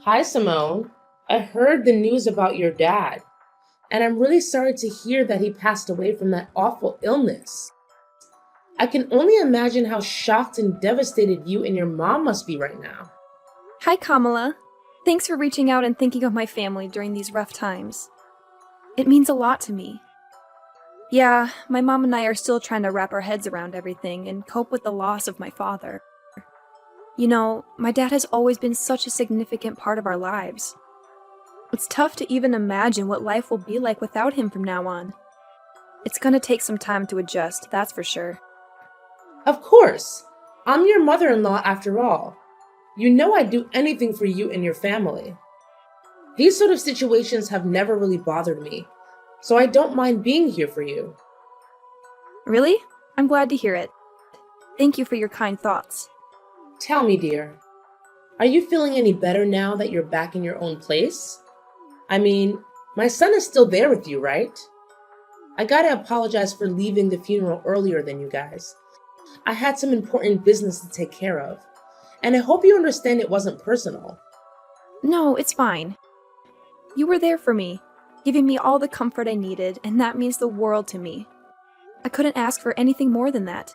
Hi, Simone. I heard the news about your dad, and I'm really sorry to hear that he passed away from that awful illness. I can only imagine how shocked and devastated you and your mom must be right now. Hi, Kamala. Thanks for reaching out and thinking of my family during these rough times. It means a lot to me. Yeah, my mom and I are still trying to wrap our heads around everything and cope with the loss of my father. You know, my dad has always been such a significant part of our lives. It's tough to even imagine what life will be like without him from now on. It's gonna take some time to adjust, that's for sure. Of course, I'm your mother in law after all. You know I'd do anything for you and your family. These sort of situations have never really bothered me, so I don't mind being here for you. Really? I'm glad to hear it. Thank you for your kind thoughts. Tell me, dear, are you feeling any better now that you're back in your own place? I mean, my son is still there with you, right? I gotta apologize for leaving the funeral earlier than you guys. I had some important business to take care of, and I hope you understand it wasn't personal. No, it's fine. You were there for me, giving me all the comfort I needed, and that means the world to me. I couldn't ask for anything more than that.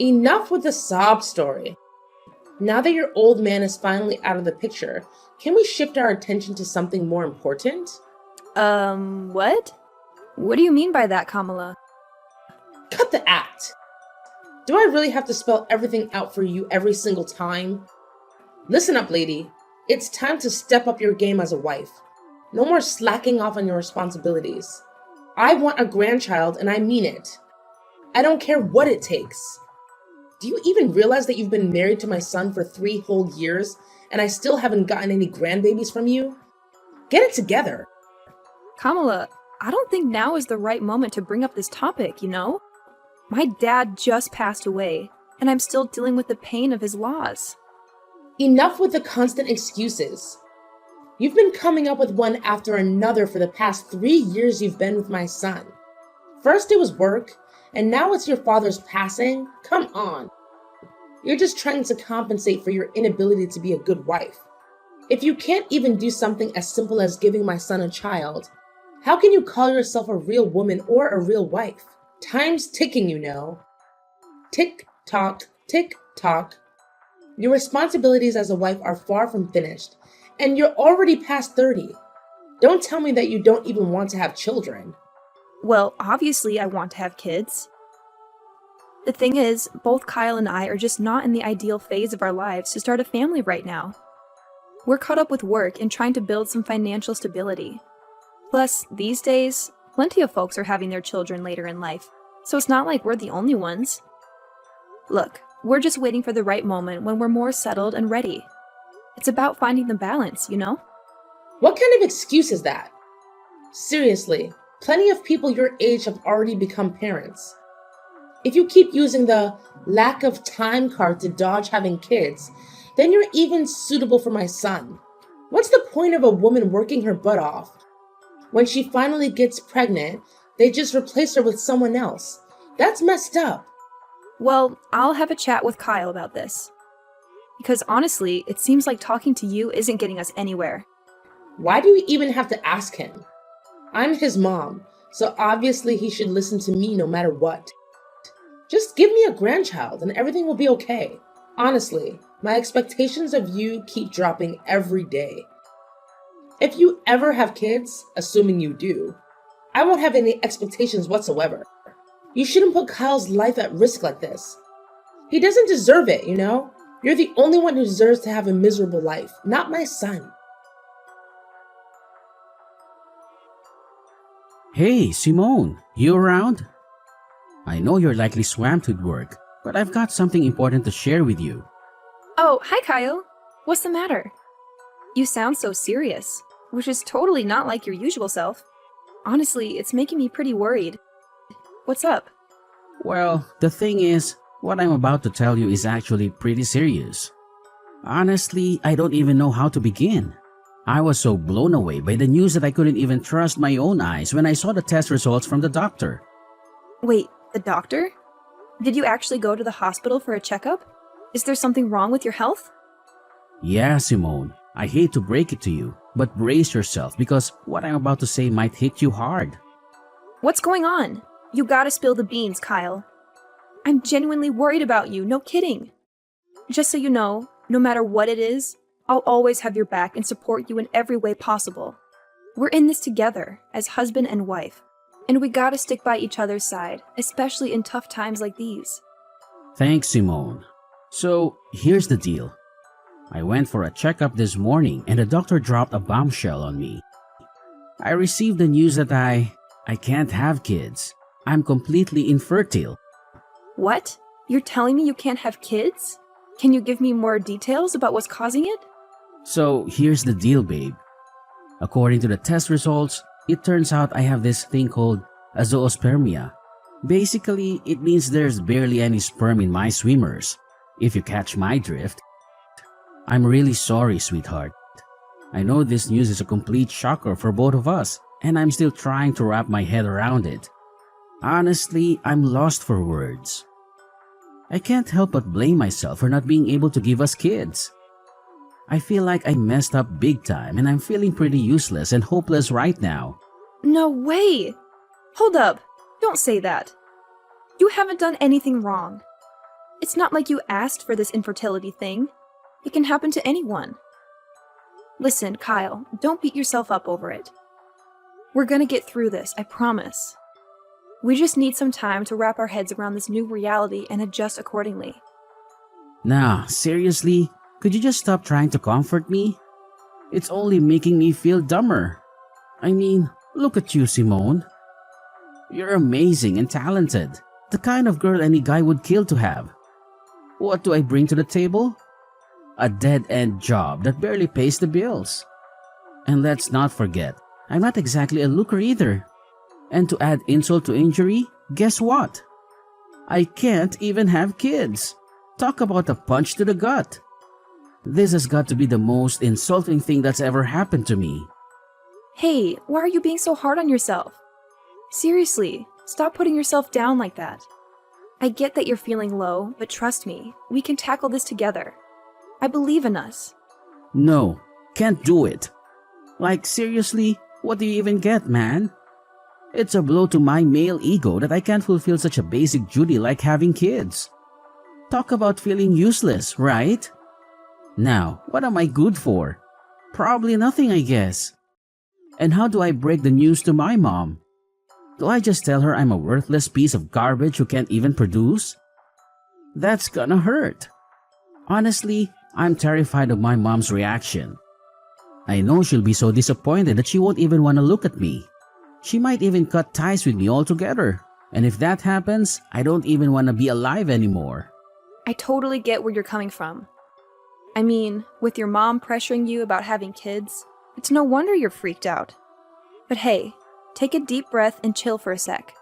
Enough with the sob story. Now that your old man is finally out of the picture, can we shift our attention to something more important? What? What do you mean by that, Kamala? Cut the act! Do I really have to spell everything out for you every single time? Listen up, lady. It's time to step up your game as a wife. No more slacking off on your responsibilities. I want a grandchild, and I mean it. I don't care what it takes. Do you even realize that you've been married to my son for 3 whole years, and I still haven't gotten any grandbabies from you? Get it together. Kamala, I don't think now is the right moment to bring up this topic, you know? My dad just passed away, and I'm still dealing with the pain of his loss. Enough with the constant excuses. You've been coming up with one after another for the past 3 years you've been with my son. First it was work, and now it's your father's passing? Come on. You're just trying to compensate for your inability to be a good wife. If you can't even do something as simple as giving my son a child, how can you call yourself a real woman or a real wife? Time's ticking, you know. Tick tock, tick tock. Your responsibilities as a wife are far from finished, and you're already past 30. Don't tell me that you don't even want to have children. Well, obviously I want to have kids. The thing is, both Kyle and I are just not in the ideal phase of our lives to start a family right now. We're caught up with work and trying to build some financial stability. Plus, these days, plenty of folks are having their children later in life, so it's not like we're the only ones. Look, we're just waiting for the right moment when we're more settled and ready. It's about finding the balance, you know? What kind of excuse is that? Seriously, plenty of people your age have already become parents. If you keep using the lack of time card to dodge having kids, then you're even suitable for my son. What's the point of a woman working her butt off? When she finally gets pregnant, they just replace her with someone else. That's messed up. Well, I'll have a chat with Kyle about this. Because honestly, it seems like talking to you isn't getting us anywhere. Why do you even have to ask him? I'm his mom, so obviously he should listen to me no matter what. Just give me a grandchild and everything will be okay. Honestly, my expectations of you keep dropping every day. If you ever have kids, assuming you do, I won't have any expectations whatsoever. You shouldn't put Kyle's life at risk like this. He doesn't deserve it, you know? You're the only one who deserves to have a miserable life, not my son. Hey, Simone, you around? I know you're likely swamped with work, but I've got something important to share with you. Oh, hi Kyle. What's the matter? You sound so serious, which is totally not like your usual self. Honestly, it's making me pretty worried. What's up? Well, the thing is, what I'm about to tell you is actually pretty serious. Honestly, I don't even know how to begin. I was so blown away by the news that I couldn't even trust my own eyes when I saw the test results from the doctor. Wait, the doctor? Did you actually go to the hospital for a checkup? Is there something wrong with your health? Yeah, Simone. I hate to break it to you, but brace yourself because what I'm about to say might hit you hard. What's going on? You gotta spill the beans, Kyle. I'm genuinely worried about you, no kidding. Just so you know, no matter what it is, I'll always have your back and support you in every way possible. We're in this together, as husband and wife, and we gotta stick by each other's side, especially in tough times like these. Thanks, Simone. So, here's the deal. I went for a checkup this morning and the doctor dropped a bombshell on me. I received the news that I can't have kids. I'm completely infertile. What? You're telling me you can't have kids? Can you give me more details about what's causing it? So, here's the deal, babe. According to the test results, it turns out I have this thing called a zoospermia. Basically, it means there's barely any sperm in my swimmers, if you catch my drift. I'm really sorry, sweetheart. I know this news is a complete shocker for both of us, and I'm still trying to wrap my head around it. Honestly, I'm lost for words. I can't help but blame myself for not being able to give us kids. I feel like I messed up big time and I'm feeling pretty useless and hopeless right now. No way! Hold up, don't say that. You haven't done anything wrong. It's not like you asked for this infertility thing. It can happen to anyone. Listen, Kyle, don't beat yourself up over it. We're gonna get through this, I promise. We just need some time to wrap our heads around this new reality and adjust accordingly. Nah, seriously? Could you just stop trying to comfort me? It's only making me feel dumber. I mean, look at you, Simone. You're amazing and talented. The kind of girl any guy would kill to have. What do I bring to the table? A dead-end job that barely pays the bills. And let's not forget, I'm not exactly a looker either. And to add insult to injury, guess what? I can't even have kids. Talk about a punch to the gut. This has got to be the most insulting thing that's ever happened to me. Hey, why are you being so hard on yourself? Seriously, stop putting yourself down like that. I get that you're feeling low, but trust me, we can tackle this together. I believe in us. No, can't do it. Like seriously, what do you even get, man? It's a blow to my male ego that I can't fulfill such a basic duty like having kids. Talk about feeling useless, right? Now, what am I good for? Probably nothing, I guess. And how do I break the news to my mom? Do I just tell her I'm a worthless piece of garbage who can't even produce? That's gonna hurt. Honestly, I'm terrified of my mom's reaction. I know she'll be so disappointed that she won't even want to look at me. She might even cut ties with me altogether. And if that happens, I don't even want to be alive anymore. I totally get where you're coming from. I mean, with your mom pressuring you about having kids, it's no wonder you're freaked out. But hey, take a deep breath and chill for a sec.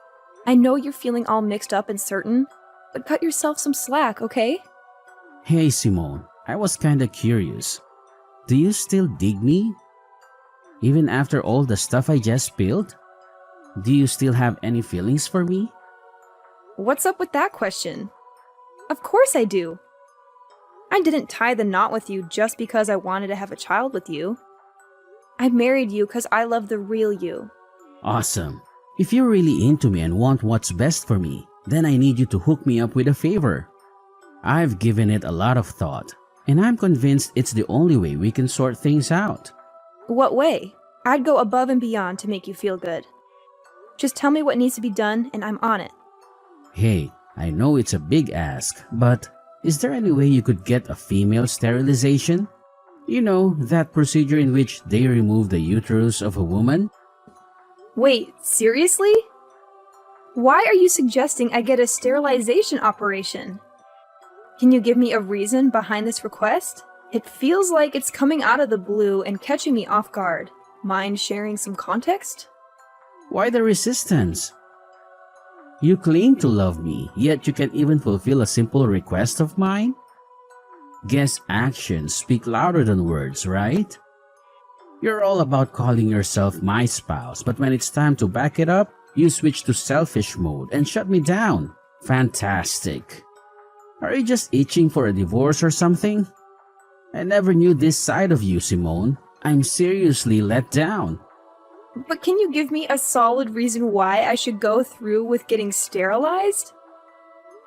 I know you're feeling all mixed up and certain, but cut yourself some slack, okay? Hey Simone, I was kinda curious. Do you still dig me? Even after all the stuff I just spilled? Do you still have any feelings for me? What's up with that question? Of course I do. I didn't tie the knot with you just because I wanted to have a child with you. I married you because I love the real you. Awesome. If you're really into me and want what's best for me, then I need you to hook me up with a favor. I've given it a lot of thought, and I'm convinced it's the only way we can sort things out. What way? I'd go above and beyond to make you feel good. Just tell me what needs to be done and I'm on it. Hey, I know it's a big ask, but is there any way you could get a female sterilization? You know, that procedure in which they remove the uterus of a woman? Wait, seriously? Why are you suggesting I get a sterilization operation? Can you give me a reason behind this request? It feels like it's coming out of the blue and catching me off guard. Mind sharing some context? Why the resistance? You claim to love me, yet you can't even fulfill a simple request of mine? Guess actions speak louder than words, right? You're all about calling yourself my spouse, but when it's time to back it up, you switch to selfish mode and shut me down. Fantastic. Are you just itching for a divorce or something? I never knew this side of you, Simone. I'm seriously let down. But can you give me a solid reason why I should go through with getting sterilized?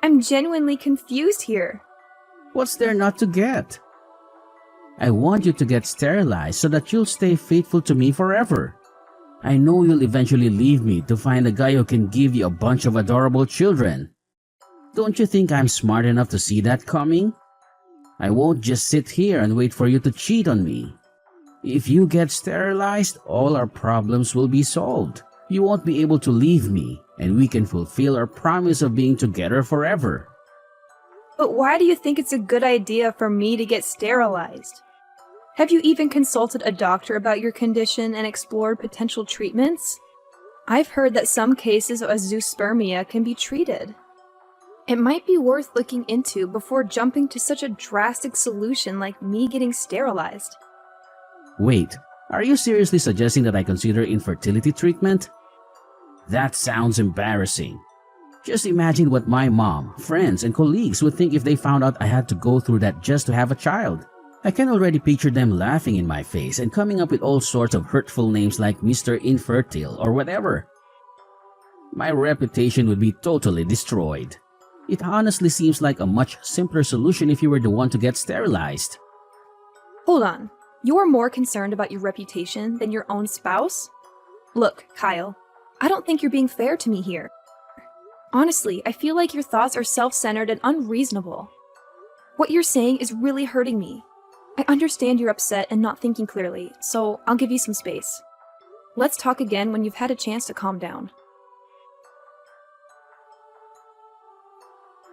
I'm genuinely confused here. What's there not to get? I want you to get sterilized so that you'll stay faithful to me forever. I know you'll eventually leave me to find a guy who can give you a bunch of adorable children. Don't you think I'm smart enough to see that coming? I won't just sit here and wait for you to cheat on me. If you get sterilized, all our problems will be solved. You won't be able to leave me, and we can fulfill our promise of being together forever. But why do you think it's a good idea for me to get sterilized? Have you even consulted a doctor about your condition and explored potential treatments? I've heard that some cases of azoospermia can be treated. It might be worth looking into before jumping to such a drastic solution like me getting sterilized. Wait, are you seriously suggesting that I consider infertility treatment? That sounds embarrassing. Just imagine what my mom, friends, and colleagues would think if they found out I had to go through that just to have a child. I can already picture them laughing in my face and coming up with all sorts of hurtful names like Mr. Infertile or whatever. My reputation would be totally destroyed. It honestly seems like a much simpler solution if you were the one to get sterilized. Hold on. You're more concerned about your reputation than your own spouse? Look, Kyle, I don't think you're being fair to me here. Honestly, I feel like your thoughts are self-centered and unreasonable. What you're saying is really hurting me. I understand you're upset and not thinking clearly, so I'll give you some space. Let's talk again when you've had a chance to calm down.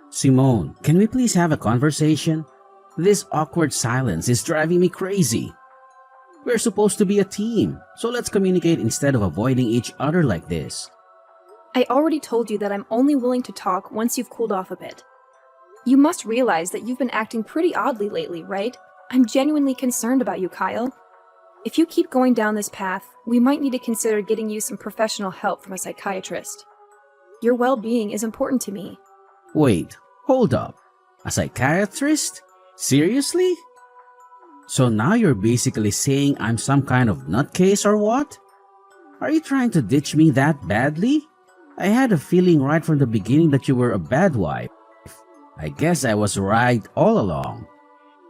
Simone, can we please have a conversation? This awkward silence is driving me crazy. We're supposed to be a team, so let's communicate instead of avoiding each other like this. I already told you that I'm only willing to talk once you've cooled off a bit. You must realize that you've been acting pretty oddly lately, right? I'm genuinely concerned about you, Kyle. If you keep going down this path, we might need to consider getting you some professional help from a psychiatrist. Your well-being is important to me. Wait, hold up. A psychiatrist? Seriously? So now you're basically saying I'm some kind of nutcase or what? Are you trying to ditch me that badly? I had a feeling right from the beginning that you were a bad wife. I guess I was right all along.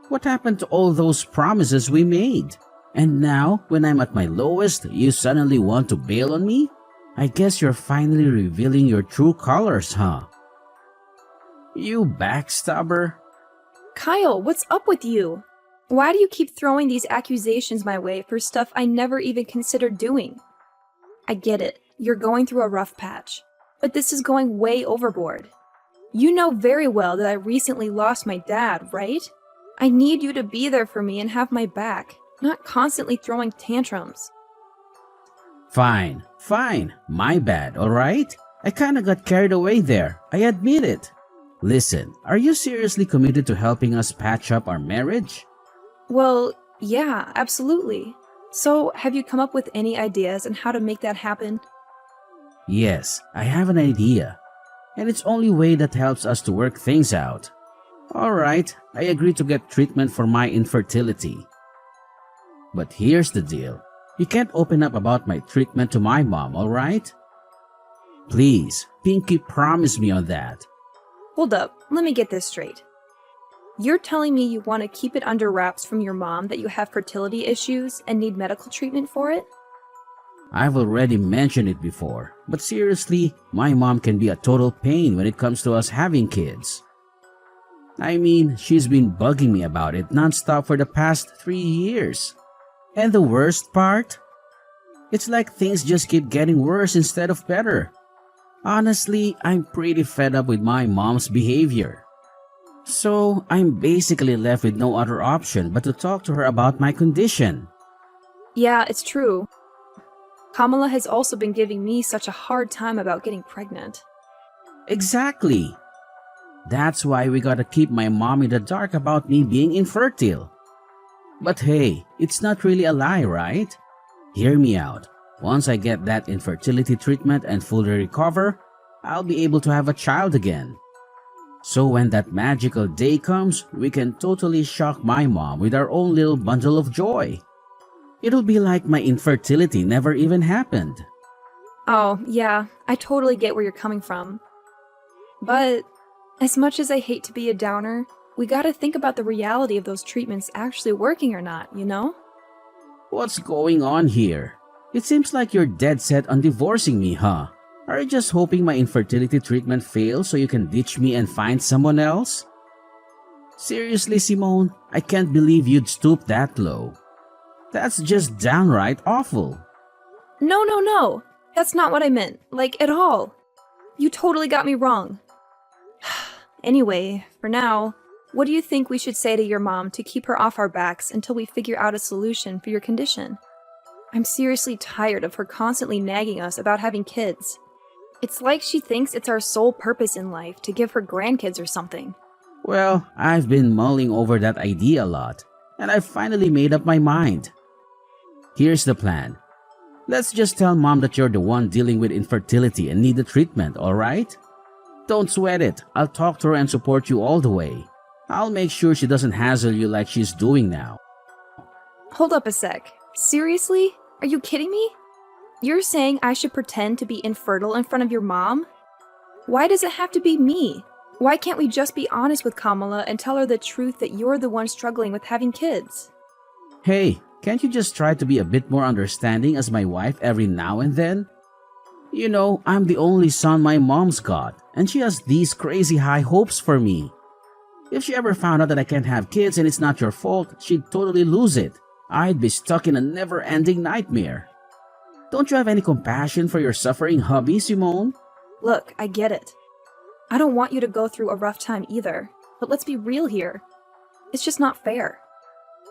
What happened to all those promises we made? And now, when I'm at my lowest, you suddenly want to bail on me? I guess you're finally revealing your true colors, huh? You backstabber. Kyle, what's up with you? Why do you keep throwing these accusations my way for stuff I never even considered doing? I get it, you're going through a rough patch, but this is going way overboard. You know very well that I recently lost my dad, right? I need you to be there for me and have my back, not constantly throwing tantrums. Fine, my bad, alright? I kinda got carried away there, I admit it. Listen, are you seriously committed to helping us patch up our marriage? Well, yeah, absolutely. So, have you come up with any ideas on how to make that happen? Yes, I have an idea. And it's only way that helps us to work things out. Alright, I agree to get treatment for my infertility. But here's the deal. You can't open up about my treatment to my mom, alright? Please, Pinky, promise me on that. Hold up, let me get this straight. You're telling me you want to keep it under wraps from your mom that you have fertility issues and need medical treatment for it? I've already mentioned it before, but seriously, my mom can be a total pain when it comes to us having kids. I mean, she's been bugging me about it nonstop for the past 3 years. And the worst part? It's like things just keep getting worse instead of better. Honestly, I'm pretty fed up with my mom's behavior. So, I'm basically left with no other option but to talk to her about my condition. Yeah, it's true. Kamala has also been giving me such a hard time about getting pregnant. Exactly. That's why we gotta keep my mom in the dark about me being infertile. But hey, it's not really a lie, right? Hear me out. Once I get that infertility treatment and fully recover, I'll be able to have a child again. So when that magical day comes, we can totally shock my mom with our own little bundle of joy. It'll be like my infertility never even happened. Oh, yeah, I totally get where you're coming from. But as much as I hate to be a downer, we gotta think about the reality of those treatments actually working or not, you know? What's going on here? It seems like you're dead set on divorcing me, huh? Are you just hoping my infertility treatment fails so you can ditch me and find someone else? Seriously, Simone, I can't believe you'd stoop that low. That's just downright awful. No. That's not what I meant, like at all. You totally got me wrong. Anyway, for now, what do you think we should say to your mom to keep her off our backs until we figure out a solution for your condition? I'm seriously tired of her constantly nagging us about having kids. It's like she thinks it's our sole purpose in life to give her grandkids or something. Well, I've been mulling over that idea a lot, and I've finally made up my mind. Here's the plan. Let's just tell Mom that you're the one dealing with infertility and need the treatment, alright? Don't sweat it. I'll talk to her and support you all the way. I'll make sure she doesn't hassle you like she's doing now. Hold up a sec. Seriously? Are you kidding me? You're saying I should pretend to be infertile in front of your mom? Why does it have to be me? Why can't we just be honest with Kamala and tell her the truth that you're the one struggling with having kids? Hey, can't you just try to be a bit more understanding as my wife every now and then? You know, I'm the only son my mom's got, and she has these crazy high hopes for me. If she ever found out that I can't have kids and it's not your fault, she'd totally lose it. I'd be stuck in a never-ending nightmare. Don't you have any compassion for your suffering hubby, Simone? Look, I get it. I don't want you to go through a rough time either, but let's be real here. It's just not fair.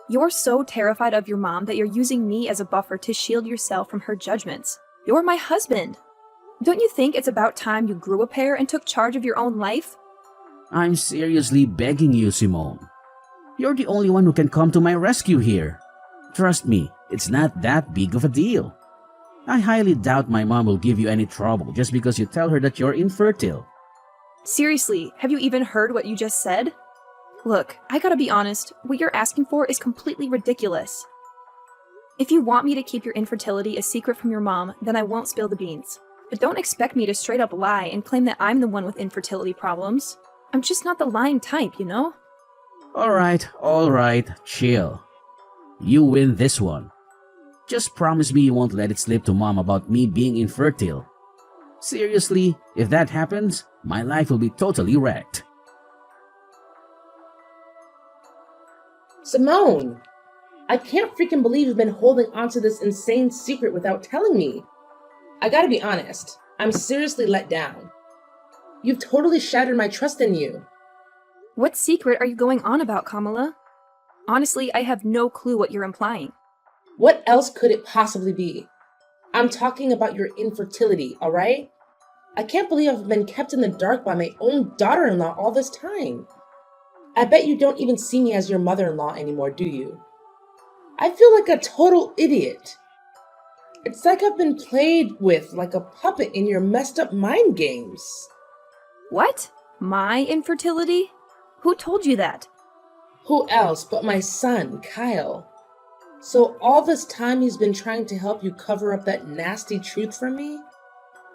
You're so terrified of your mom that you're using me as a buffer to shield yourself from her judgments. You're my husband. Don't you think it's about time you grew a pair and took charge of your own life? I'm seriously begging you, Simone. You're the only one who can come to my rescue here. Trust me, it's not that big of a deal. I highly doubt my mom will give you any trouble just because you tell her that you're infertile. Seriously, have you even heard what you just said? Look, I gotta be honest, what you're asking for is completely ridiculous. If you want me to keep your infertility a secret from your mom, then I won't spill the beans. But don't expect me to straight up lie and claim that I'm the one with infertility problems. I'm just not the lying type, you know? Alright, chill. You win this one. Just promise me you won't let it slip to Mom about me being infertile. Seriously, if that happens, my life will be totally wrecked. Simone, I can't freaking believe you've been holding onto this insane secret without telling me. I gotta be honest, I'm seriously let down. You've totally shattered my trust in you. What secret are you going on about, Kamala? Honestly, I have no clue what you're implying. What else could it possibly be? I'm talking about your infertility, alright? I can't believe I've been kept in the dark by my own daughter-in-law all this time. I bet you don't even see me as your mother-in-law anymore, do you? I feel like a total idiot. It's like I've been played with like a puppet in your messed up mind games. What? My infertility? Who told you that? Who else but my son, Kyle? So all this time he's been trying to help you cover up that nasty truth from me?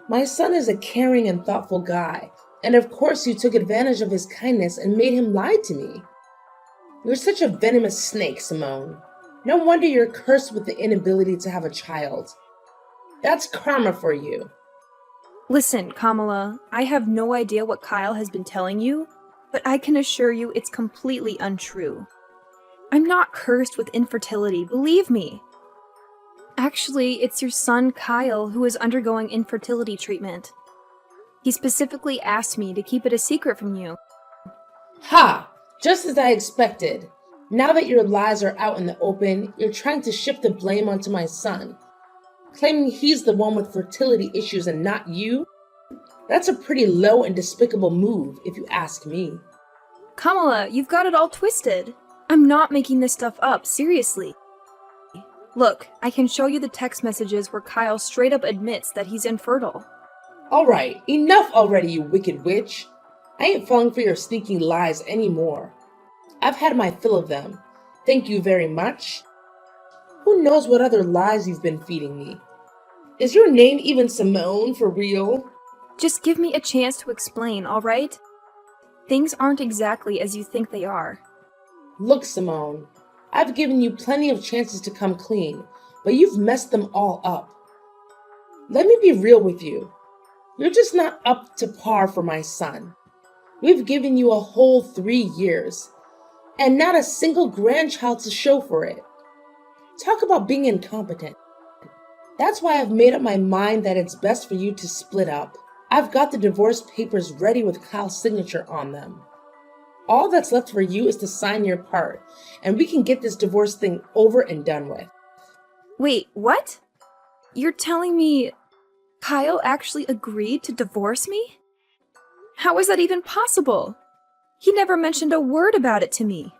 My son is a caring and thoughtful guy, and of course you took advantage of his kindness and made him lie to me. You're such a venomous snake, Simone. No wonder you're cursed with the inability to have a child. That's karma for you. Listen, Kamala, I have no idea what Kyle has been telling you, but I can assure you it's completely untrue. I'm not cursed with infertility, believe me. Actually, it's your son Kyle who is undergoing infertility treatment. He specifically asked me to keep it a secret from you. Ha! Just as I expected. Now that your lies are out in the open, you're trying to shift the blame onto my son, claiming he's the one with fertility issues and not you? That's a pretty low and despicable move, if you ask me. Kamala, you've got it all twisted. I'm not making this stuff up, seriously. Look, I can show you the text messages where Kyle straight up admits that he's infertile. Alright, enough already, you wicked witch. I ain't falling for your sneaky lies anymore. I've had my fill of them. Thank you very much. Who knows what other lies you've been feeding me? Is your name even Simone for real? Just give me a chance to explain, all right? Things aren't exactly as you think they are. Look, Simone, I've given you plenty of chances to come clean, but you've messed them all up. Let me be real with you. You're just not up to par for my son. We've given you a whole 3 years, and not a single grandchild to show for it. Talk about being incompetent. That's why I've made up my mind that it's best for you to split up. I've got the divorce papers ready with Kyle's signature on them. All that's left for you is to sign your part, and we can get this divorce thing over and done with. Wait, what? You're telling me Kyle actually agreed to divorce me? How is that even possible? He never mentioned a word about it to me.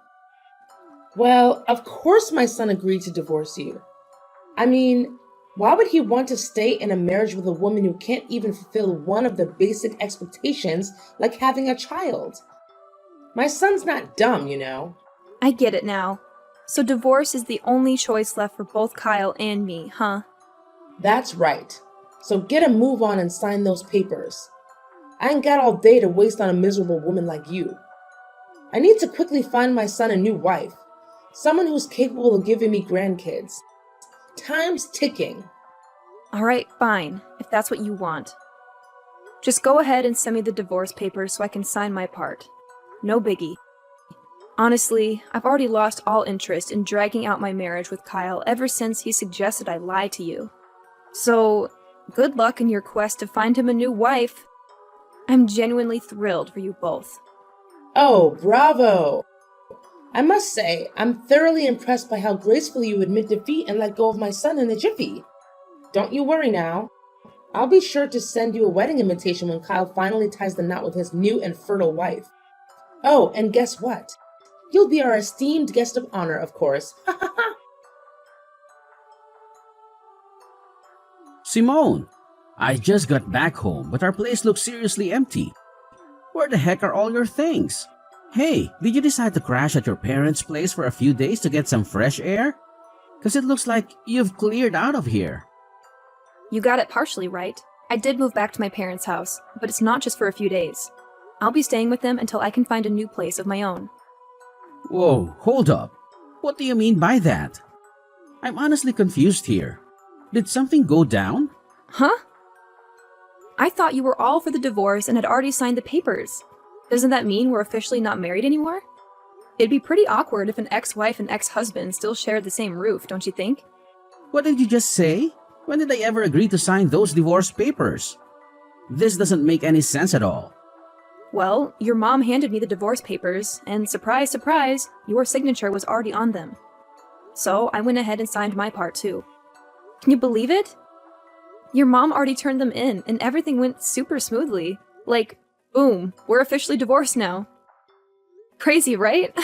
Well, of course my son agreed to divorce you. I mean, why would he want to stay in a marriage with a woman who can't even fulfill one of the basic expectations, like having a child? My son's not dumb, you know. I get it now. So divorce is the only choice left for both Kyle and me, huh? That's right. So get a move on and sign those papers. I ain't got all day to waste on a miserable woman like you. I need to quickly find my son a new wife, someone who's capable of giving me grandkids. Time's ticking. Alright, fine, if that's what you want. Just go ahead and send me the divorce papers so I can sign my part. No biggie. Honestly, I've already lost all interest in dragging out my marriage with Kyle ever since he suggested I lie to you. So, good luck in your quest to find him a new wife. I'm genuinely thrilled for you both. Oh, bravo! I must say, I'm thoroughly impressed by how gracefully you admit defeat and let go of my son in a jiffy. Don't you worry now. I'll be sure to send you a wedding invitation when Kyle finally ties the knot with his new and fertile wife. Oh, and guess what? You'll be our esteemed guest of honor, of course. Simone, I just got back home, but our place looks seriously empty. Where the heck are all your things? Hey, did you decide to crash at your parents' place for a few days to get some fresh air? Because it looks like you've cleared out of here. You got it partially right. I did move back to my parents' house, but it's not just for a few days. I'll be staying with them until I can find a new place of my own. Whoa, hold up. What do you mean by that? I'm honestly confused here. Did something go down? Huh? I thought you were all for the divorce and had already signed the papers. Doesn't that mean we're officially not married anymore? It'd be pretty awkward if an ex-wife and ex-husband still shared the same roof, don't you think? What did you just say? When did I ever agree to sign those divorce papers? This doesn't make any sense at all. Well, your mom handed me the divorce papers, and surprise, surprise, your signature was already on them. So I went ahead and signed my part too. Can you believe it? Your mom already turned them in, and everything went super smoothly. Like, boom, we're officially divorced now. Crazy, right?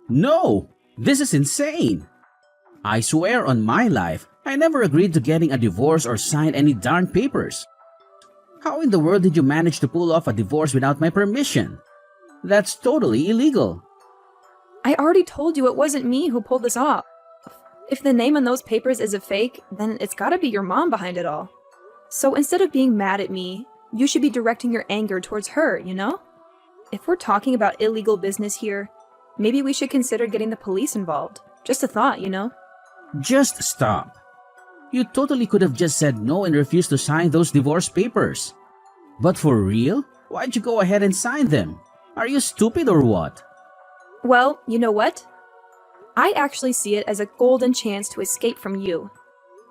No! This is insane! I swear on my life, I never agreed to getting a divorce or sign any darn papers. How in the world did you manage to pull off a divorce without my permission? That's totally illegal. I already told you it wasn't me who pulled this off. If the name on those papers is a fake, then it's gotta be your mom behind it all. So instead of being mad at me, you should be directing your anger towards her, you know? If we're talking about illegal business here, maybe we should consider getting the police involved. Just a thought, you know? Just stop. You totally could have just said no and refused to sign those divorce papers. But for real? Why'd you go ahead and sign them? Are you stupid or what? Well, you know what? I actually see it as a golden chance to escape from you.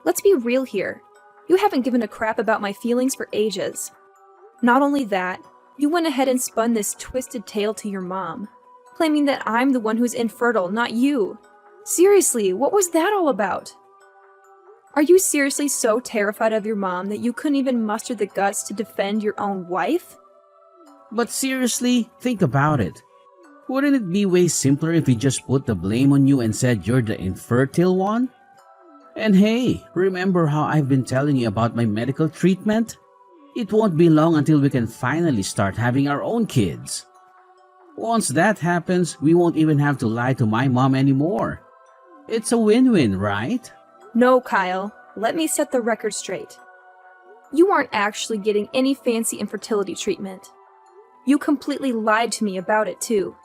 Let's be real here. You haven't given a crap about my feelings for ages. Not only that, you went ahead and spun this twisted tale to your mom, claiming that I'm the one who's infertile, not you. Seriously, what was that all about? Are you seriously so terrified of your mom that you couldn't even muster the guts to defend your own wife? But seriously, think about it. Wouldn't it be way simpler if we just put the blame on you and said you're the infertile one? And hey, remember how I've been telling you about my medical treatment? It won't be long until we can finally start having our own kids. Once that happens, we won't even have to lie to my mom anymore. It's a win-win, right? No, Kyle. Let me set the record straight. You aren't actually getting any fancy infertility treatment. You completely lied to me about it, too.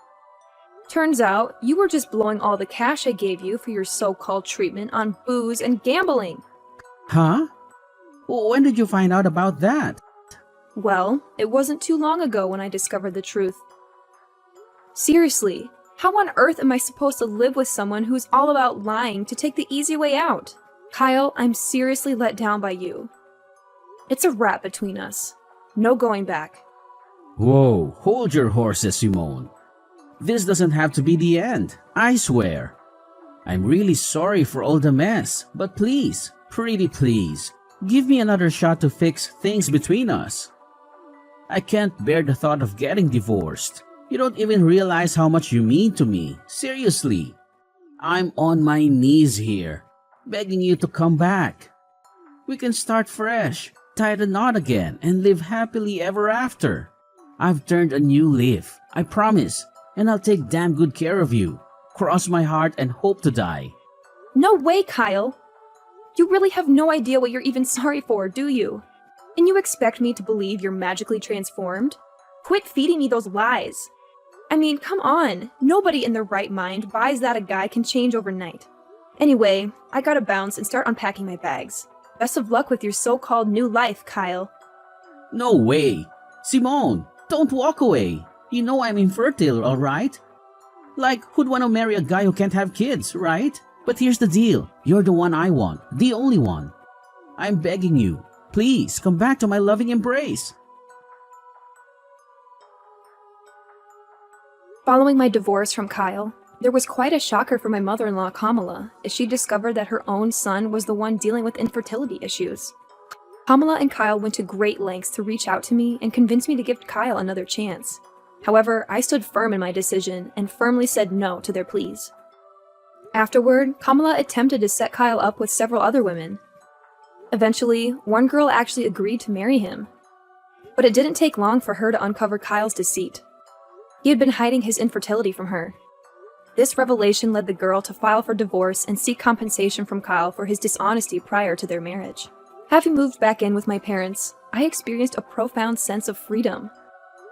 Turns out, you were just blowing all the cash I gave you for your so-called treatment on booze and gambling. Huh? When did you find out about that? Well, it wasn't too long ago when I discovered the truth. Seriously, how on earth am I supposed to live with someone who's all about lying to take the easy way out? Kyle, I'm seriously let down by you. It's a wrap between us. No going back. Whoa, hold your horses, Simone. This doesn't have to be the end, I swear. I'm really sorry for all the mess, but please, pretty please, give me another shot to fix things between us. I can't bear the thought of getting divorced. You don't even realize how much you mean to me, seriously. I'm on my knees here, begging you to come back. We can start fresh, tie the knot again, and live happily ever after. I've turned a new leaf, I promise, and I'll take damn good care of you. Cross my heart and hope to die. No way, Kyle! You really have no idea what you're even sorry for, do you? And you expect me to believe you're magically transformed? Quit feeding me those lies. I mean, come on. Nobody in their right mind buys that a guy can change overnight. Anyway, I gotta bounce and start unpacking my bags. Best of luck with your so-called new life, Kyle. No way! Simone, don't walk away. You know I'm infertile, alright? Like, who'd want to marry a guy who can't have kids, right? But here's the deal. You're the one I want. The only one. I'm begging you. Please, come back to my loving embrace. Following my divorce from Kyle, there was quite a shocker for my mother-in-law, Kamala, as she discovered that her own son was the one dealing with infertility issues. Kamala and Kyle went to great lengths to reach out to me and convince me to give Kyle another chance. However, I stood firm in my decision and firmly said no to their pleas. Afterward, Kamala attempted to set Kyle up with several other women. Eventually, one girl actually agreed to marry him. But it didn't take long for her to uncover Kyle's deceit. He had been hiding his infertility from her. This revelation led the girl to file for divorce and seek compensation from Kyle for his dishonesty prior to their marriage. Having moved back in with my parents, I experienced a profound sense of freedom.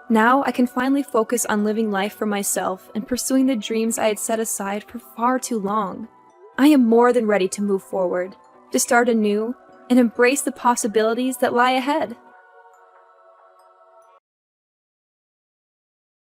Now I can finally focus on living life for myself and pursuing the dreams I had set aside for far too long. I am more than ready to move forward, to start anew, and embrace the possibilities that lie ahead.